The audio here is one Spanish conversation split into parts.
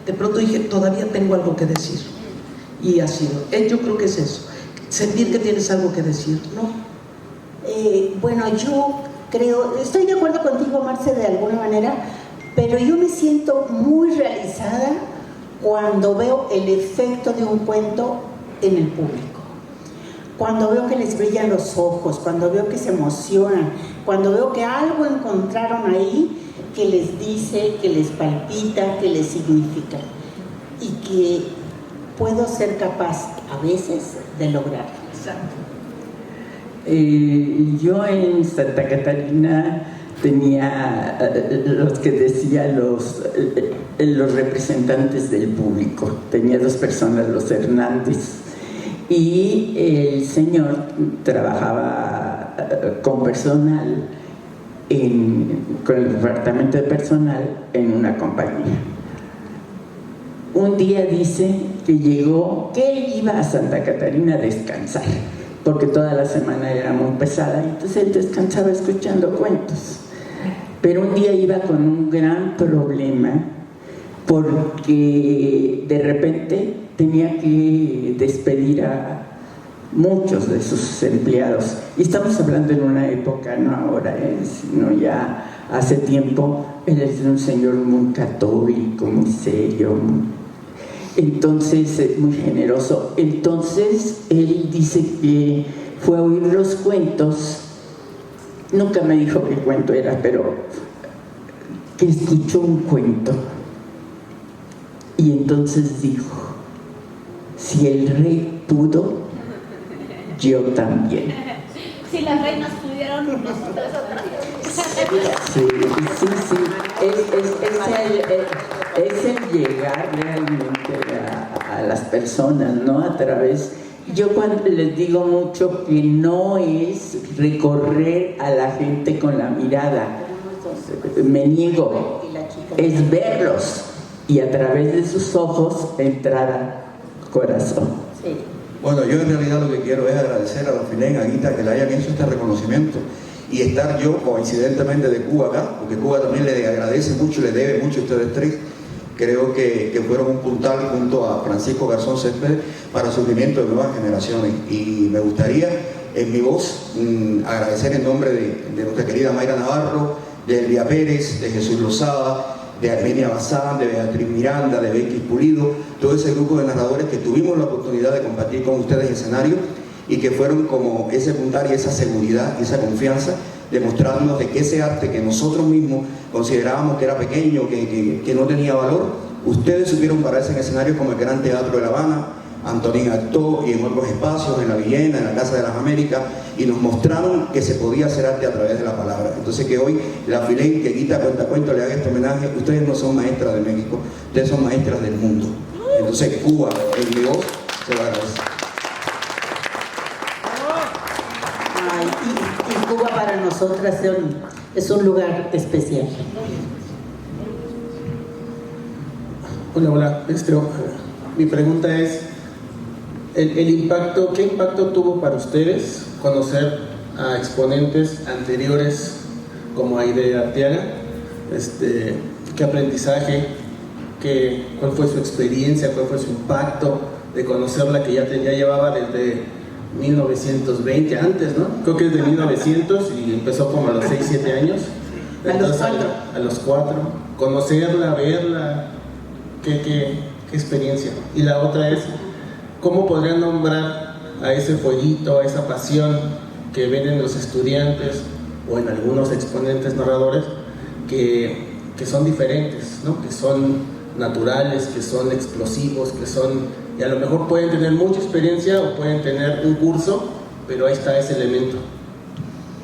de pronto dije, todavía tengo algo que decir. Y ha sido, yo creo que es eso, sentir que tienes algo que decir, ¿no? Bueno, yo creo, estoy de acuerdo contigo, Marce, de alguna manera, pero yo me siento muy realizada cuando veo el efecto de un cuento en el público. Cuando veo que les brillan los ojos, cuando veo que se emocionan, cuando veo que algo encontraron ahí que les dice, que les palpita, que les significa y que puedo ser capaz a veces de lograrlo. Exacto. Yo en Santa Catarina tenía los que decía los representantes del público. Tenía dos personas, los Hernández, y el señor trabajaba con personal, con el departamento de personal en una compañía. Un día dice que llegó, que él iba a Santa Catarina a descansar, porque toda la semana era muy pesada, y entonces él descansaba escuchando cuentos. Pero un día iba con un gran problema, porque de repente tenía que despedir a muchos de sus empleados. Y estamos hablando en una época, no ahora, sino ya hace tiempo. Él es un señor muy católico, muy serio, entonces muy generoso. Entonces él dice que fue a oír los cuentos, nunca me dijo qué cuento era, pero que escuchó un cuento y entonces dijo: si el rey pudo, yo también. Si las reinas pudieron, nosotros otras. Sí. Es el llegar realmente a las personas, ¿no? A través. Yo cuando les digo mucho que no es recorrer a la gente con la mirada, me niego, es verlos y a través de sus ojos entrar al corazón. Sí. Bueno, yo en realidad lo que quiero es agradecer a la Filén, a Guita, que le hayan hecho este reconocimiento y estar yo coincidentemente de Cuba acá, porque Cuba también le agradece mucho, le debe mucho a ustedes tres. Creo que fueron un puntal junto a Francisco Garzón Céspedes para surgimiento de nuevas generaciones, y me gustaría en mi voz agradecer en nombre de nuestra querida Mayra Navarro, de Elvia Pérez, de Jesús Lozada, de Armenia Bazán, de Beatriz Miranda, de Becky Pulido, todo ese grupo de narradores que tuvimos la oportunidad de compartir con ustedes escenario y que fueron como ese puntal y esa seguridad y esa confianza, demostrándonos de que ese arte que nosotros mismos considerábamos que era pequeño, que no tenía valor, ustedes supieron pararse en escenarios como el Gran Teatro de La Habana, Antonín actuó y en otros espacios, en la Villena, en la Casa de las Américas, y nos mostraron que se podía hacer arte a través de la palabra. Entonces que hoy la Filén, que Guita Cuentacuentos le haga este homenaje, ustedes no son maestras de México, ustedes son maestras del mundo. Entonces Cuba, en mi voz, se lo agradece. Y Cuba para nosotras es un lugar especial. Hola, mi pregunta es, ¿qué impacto tuvo para ustedes conocer a exponentes anteriores como Aide Arteaga? ¿Qué aprendizaje? ¿Cuál fue su experiencia? ¿Cuál fue su impacto de conocerla, que ya llevaba desde 1920, antes, ¿no? Creo que es de 1900 y empezó como a los 6, 7 años. Entonces, a los 4. Conocerla, verla, ¿qué experiencia? Y la otra es, ¿cómo podrían nombrar a ese fueguito, a esa pasión que ven en los estudiantes o en algunos exponentes narradores que son diferentes, ¿no? Que son naturales, que son explosivos, y a lo mejor pueden tener mucha experiencia o pueden tener un curso, pero ahí está ese elemento?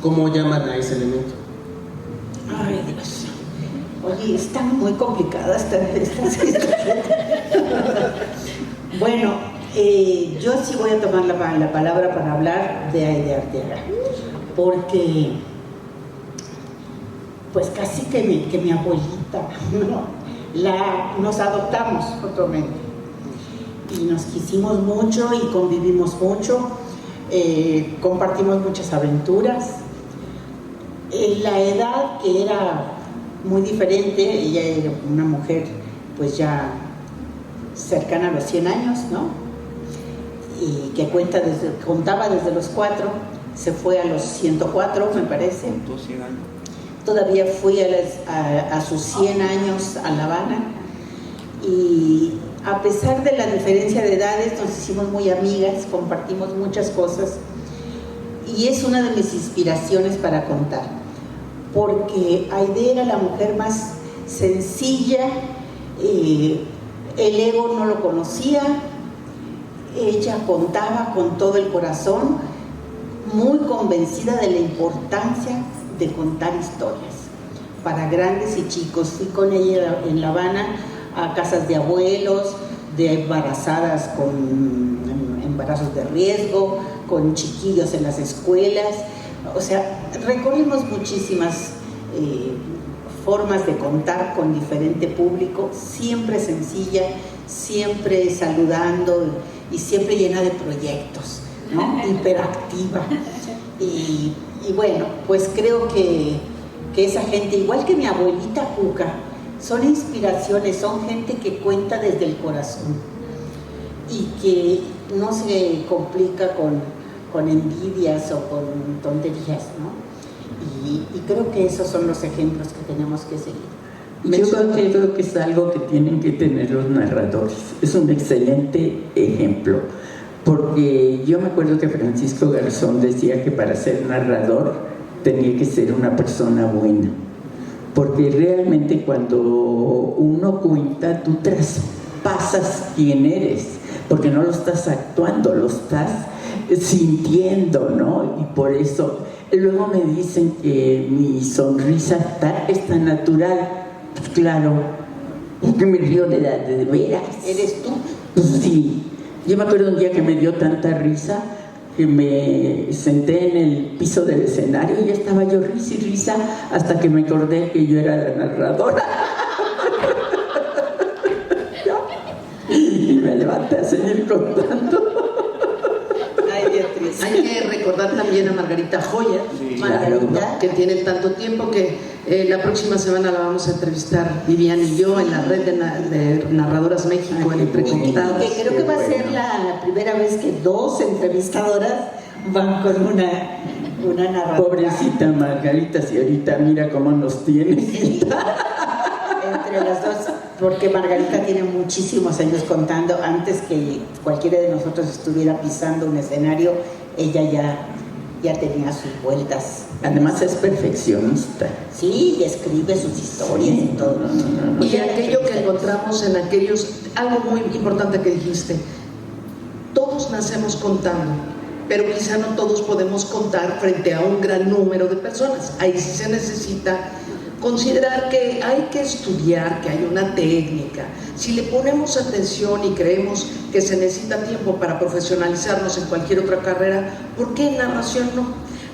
¿Cómo llaman a ese elemento? Ay, Dios. Oye, están muy complicadas estas. Bueno, yo sí voy a tomar la palabra para hablar de Aide Arteaga, porque pues casi que mi abuelita, ¿no? Nos adoptamos mutuamente y nos quisimos mucho y convivimos mucho, compartimos muchas aventuras. La edad, que era muy diferente, ella era una mujer pues ya cercana a los 100 años, ¿no? Y que contaba desde los 4, se fue a los 104, me parece. ¿Contó 100 años? Todavía fui a sus 100 años a La Habana, y a pesar de la diferencia de edades nos hicimos muy amigas, compartimos muchas cosas, y es una de mis inspiraciones para contar, porque Aide era la mujer más sencilla, el ego no lo conocía, ella contaba con todo el corazón, muy convencida de la importancia de contar historias para grandes y chicos. Fui con ella en La Habana a casas de abuelos, de embarazadas con embarazos de riesgo, con chiquillos en las escuelas. O sea, recorrimos muchísimas formas de contar con diferente público, siempre sencilla, siempre saludando y siempre llena de proyectos, ¿no? Hiperactiva. Y bueno, pues creo que esa gente, igual que mi abuelita Cuca, son inspiraciones, son gente que cuenta desde el corazón y que no se complica con envidias o con tonterías, ¿no? Y creo que esos son los ejemplos que tenemos que seguir. Yo creo que es algo que tienen que tener los narradores. Es un excelente ejemplo, porque yo me acuerdo que Francisco Garzón decía que para ser narrador tenía que ser una persona buena, porque realmente cuando uno cuenta, tú traspasas quién eres, porque no lo estás actuando, lo estás sintiendo, ¿no? Y por eso luego me dicen que mi sonrisa es tan natural. Pues claro, porque me río de veras. ¿Eres tú? Pues sí. Yo me acuerdo un día que me dio tanta risa que me senté en el piso del escenario y ya estaba yo risa y risa hasta que me acordé que yo era la narradora. Y me levanté a seguir contando. Ay, Beatriz. Hay que recordar también a Margarita Joya, Sí, Margarita, claro, que tiene tanto tiempo que la próxima semana la vamos a entrevistar Vivian y yo en la red de Narradoras México, en Entrecontadas. que creo que va a ser la primera vez que 2 entrevistadoras van con una narradora. Pobrecita Margarita, si ahorita mira cómo nos tiene. Entre las dos, porque Margarita tiene muchísimos años contando. Antes que cualquiera de nosotros estuviera pisando un escenario, ella ya tenía sus vueltas. Además es perfeccionista. Sí, y escribe sus historias y todo. Y aquello que encontramos en algo muy importante que dijiste, todos nacemos contando, pero quizá no todos podemos contar frente a un gran número de personas. Ahí sí se necesita considerar que hay que estudiar, que hay una técnica. Si le ponemos atención y creemos que se necesita tiempo para profesionalizarnos en cualquier otra carrera, ¿por qué en narración no?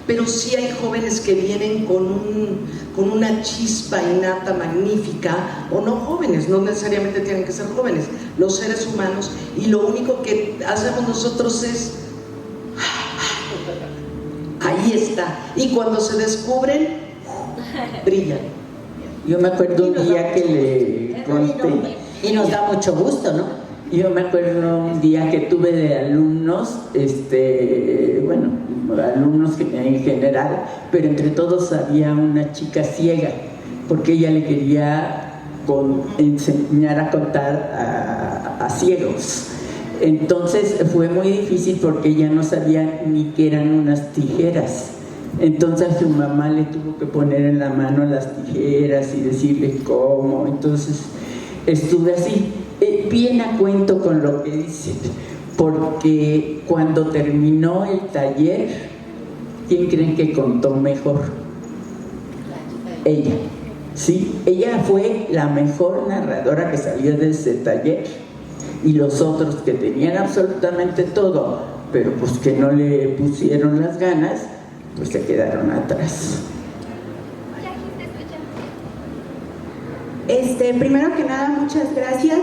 Pero sí hay jóvenes que vienen con una chispa innata magnífica, o no jóvenes, no necesariamente tienen que ser jóvenes, los seres humanos, y lo único que hacemos nosotros es ahí está, y cuando se descubren, brillan. Yo me acuerdo un día que le conté. Y nos da mucho gusto, ¿no? Yo me acuerdo un día que tuve de alumnos, alumnos en general, pero entre todos había una chica ciega, porque ella le quería enseñar a contar a ciegos. Entonces fue muy difícil porque ella no sabía ni qué eran unas tijeras. Entonces su mamá le tuvo que poner en la mano las tijeras y decirle cómo. Entonces estuve así, bien a cuento con lo que dice, porque cuando terminó el taller, ¿quién creen que contó mejor? Ella. Sí, ella fue la mejor narradora que salió de ese taller, y los otros que tenían absolutamente todo, pero pues que no le pusieron las ganas, pues se quedaron atrás. Primero que nada, muchas gracias,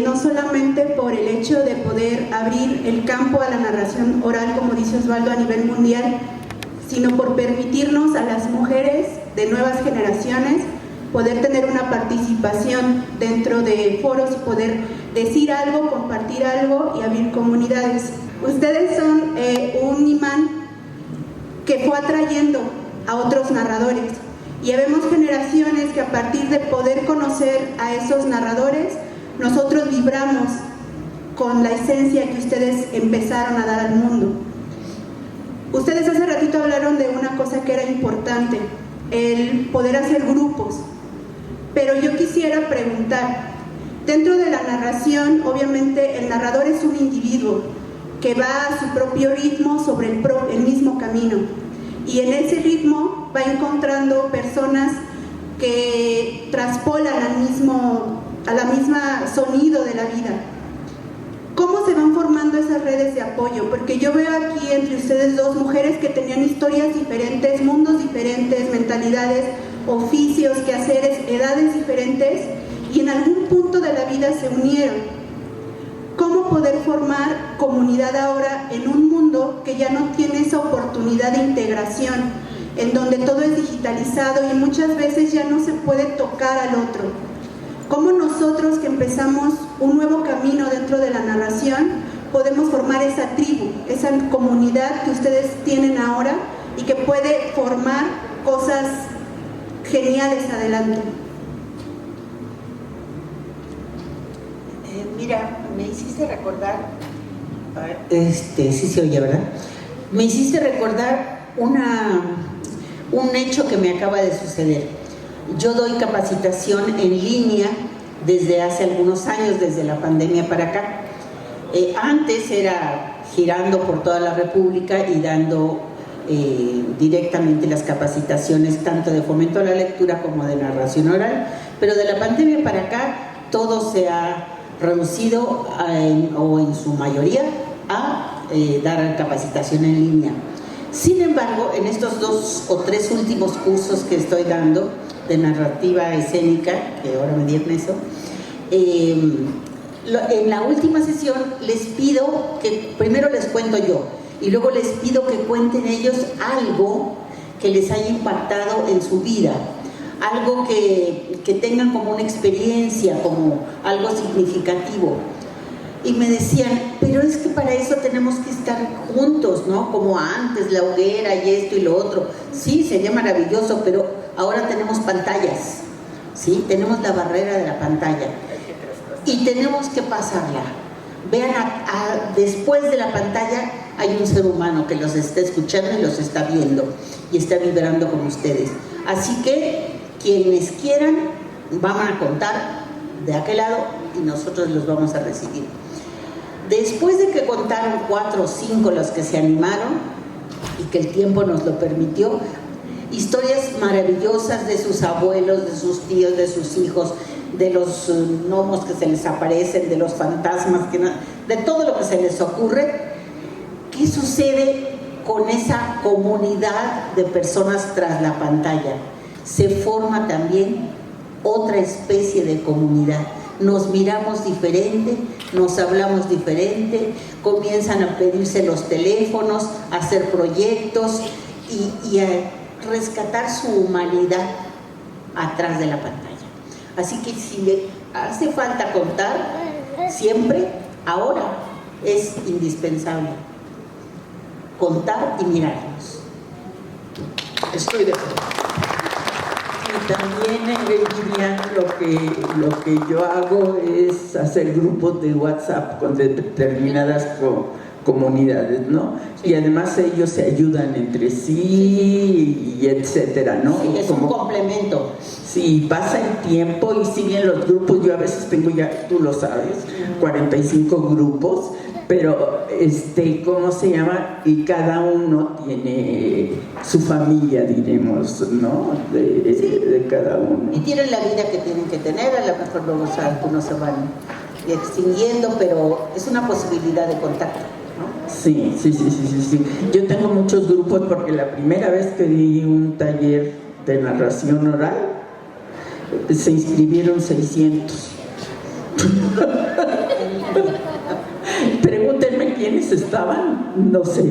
no solamente por el hecho de poder abrir el campo a la narración oral, como dice Osvaldo, a nivel mundial, sino por permitirnos a las mujeres de nuevas generaciones poder tener una participación dentro de foros y poder decir algo, compartir algo y abrir comunidades. Ustedes son un imán que fue atrayendo a otros narradores, y vemos generaciones que a partir de poder conocer a esos narradores, nosotros vibramos con la esencia que ustedes empezaron a dar al mundo. Ustedes hace ratito hablaron de una cosa que era importante, el poder hacer grupos, pero yo quisiera preguntar, dentro de la narración, obviamente el narrador es un individuo que va a su propio ritmo sobre el mismo camino, y en ese ritmo va encontrando personas que traspolan a la misma sonido de la vida. ¿Cómo se van formando esas redes de apoyo? Porque yo veo aquí entre ustedes dos mujeres que tenían historias diferentes, mundos diferentes, mentalidades, oficios, quehaceres, edades diferentes, y en algún punto de la vida se unieron. ¿Cómo poder formar comunidad ahora en un mundo que ya no tiene esa oportunidad de integración, en donde todo es digitalizado y muchas veces ya no se puede tocar al otro? ¿Cómo nosotros que empezamos un nuevo camino dentro de la narración podemos formar esa tribu, esa comunidad que ustedes tienen ahora y que puede formar cosas geniales adelante? Mira, me hiciste recordar, sí se oye, ¿verdad? Me hiciste recordar un hecho que me acaba de suceder. Yo doy capacitación en línea desde hace algunos años, desde la pandemia para acá. Antes era girando por toda la República y dando directamente las capacitaciones tanto de fomento a la lectura como de narración oral, pero de la pandemia para acá todo se ha reducido o en su mayoría a dar capacitación en línea. Sin embargo, en estos 2 o 3 últimos cursos que estoy dando de narrativa escénica, que ahora me dieron eso, en la última sesión les pido que primero les cuento yo y luego les pido que cuenten ellos algo que les haya impactado en su vida, algo que tengan como una experiencia, como algo significativo. Y me decían, pero es que para eso tenemos que estar juntos, ¿no? Como antes, la hoguera y esto y lo otro. Sí, sería maravilloso, pero ahora tenemos pantallas, ¿sí? Tenemos la barrera de la pantalla y tenemos que pasarla. Vean, después de la pantalla hay un ser humano que los está escuchando y los está viendo y está vibrando con ustedes. Así que quienes quieran van a contar de aquel lado y nosotros los vamos a recibir. Después de que contaron 4 o 5 los que se animaron y que el tiempo nos lo permitió, historias maravillosas de sus abuelos, de sus tíos, de sus hijos, de los gnomos que se les aparecen, de los fantasmas, de todo lo que se les ocurre. ¿Qué sucede con esa comunidad de personas tras la pantalla? Se forma también otra especie de comunidad. Nos miramos diferente, nos hablamos diferente, comienzan a pedirse los teléfonos, a hacer proyectos y a rescatar su humanidad atrás de la pantalla. Así que si le hace falta contar, siempre, ahora, es indispensable contar y mirarnos. Estoy de acuerdo. Y también, Vivian, lo que yo hago es hacer grupos de WhatsApp con determinadas comunidades, ¿no? Y además ellos se ayudan entre sí y etcétera, ¿no? Sí, es un complemento. Sí, pasa el tiempo y siguen los grupos. Yo a veces tengo ya, tú lo sabes, 45 grupos, pero ¿cómo se llama? Y cada uno tiene su familia, diremos, ¿no? De cada uno. Y tienen la vida que tienen que tener, a lo mejor luego algunos se van extinguiendo, pero es una posibilidad de contacto, ¿no? Sí. Yo tengo muchos grupos porque la primera vez que di un taller de narración oral, se inscribieron 600. Pregúntenme quiénes estaban, no sé.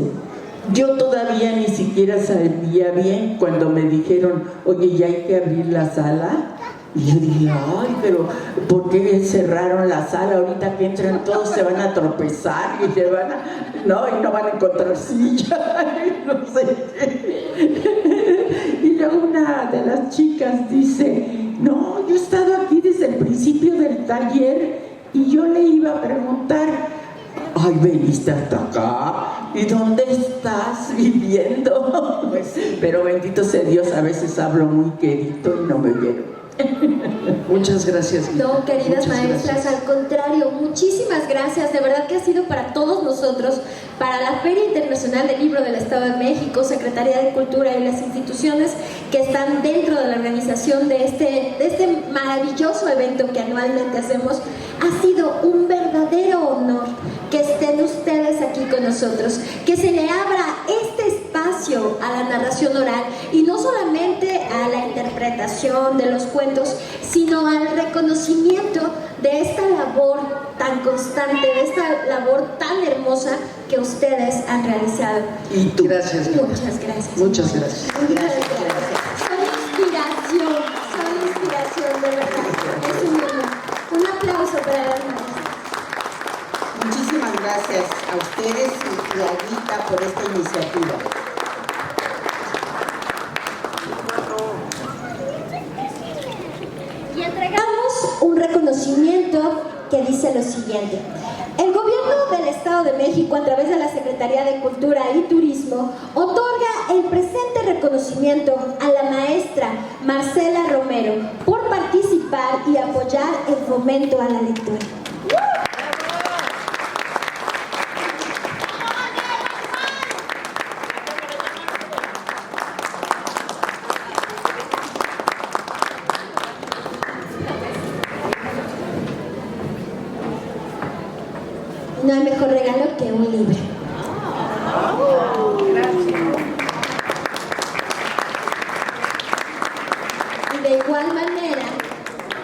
Yo todavía ni siquiera sabía bien cuando me dijeron, oye, ya hay que abrir la sala. Y yo dije, ay, pero ¿por qué cerraron la sala? Ahorita que entran todos se van a tropezar y se van a... No, y no van a encontrar silla, y no sé qué. Y luego una de las chicas dice, no, yo he estado aquí desde el principio del taller y yo le iba a preguntar, ay, veniste hasta acá, ¿y dónde estás viviendo? Pero bendito sea Dios, a veces hablo muy quedito y no me oyeron. Muchas gracias. No, queridas Muchas maestras, gracias. al contrario, muchísimas gracias. De verdad que ha sido para todos nosotros, para la Feria Internacional del Libro del Estado de México, Secretaría de Cultura y las instituciones que están dentro de la organización de este maravilloso evento que anualmente hacemos. Ha sido un verdadero honor que estén ustedes aquí con nosotros, que se le abra este espacio a la narración oral y no solamente a la interpretación de los cuentos, sino al reconocimiento de esta labor tan constante, de esta labor tan hermosa que ustedes han realizado. Y tú. Gracias. Muchas gracias. Muchas gracias. Son inspiración, de verdad. Es un honor. Un aplauso para las maestras. Muchísimas gracias a ustedes y a Aguita por esta iniciativa. Y entregamos un reconocimiento que dice lo siguiente. El Gobierno del Estado de México, a través de la Secretaría de Cultura y Turismo, otorga el presente reconocimiento a la maestra Marcela Romero por participar y apoyar el fomento a la lectura. No hay mejor regalo que un libro. Y de igual manera,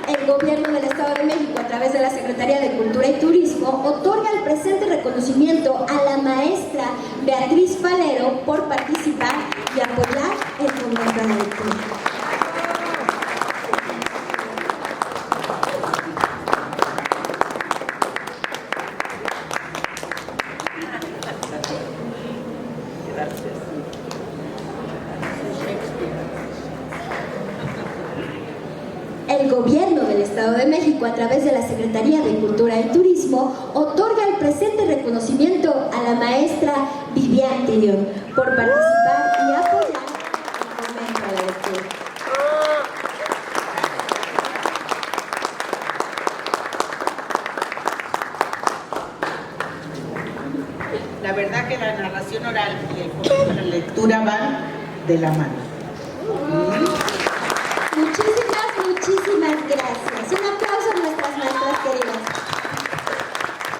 el Gobierno del Estado de México, a través de la Secretaría de Cultura y Turismo, otorga el presente reconocimiento a la maestra Beatriz Falero por participar y apoyar el fomento a la lectura. El Gobierno del Estado de México, a través de la Secretaría de Cultura y Turismo, otorga el presente reconocimiento a la maestra Vivian Tirión por participar y apoyar el fomento a la lectura. La verdad que la narración oral y el fomento a la lectura van de la mano.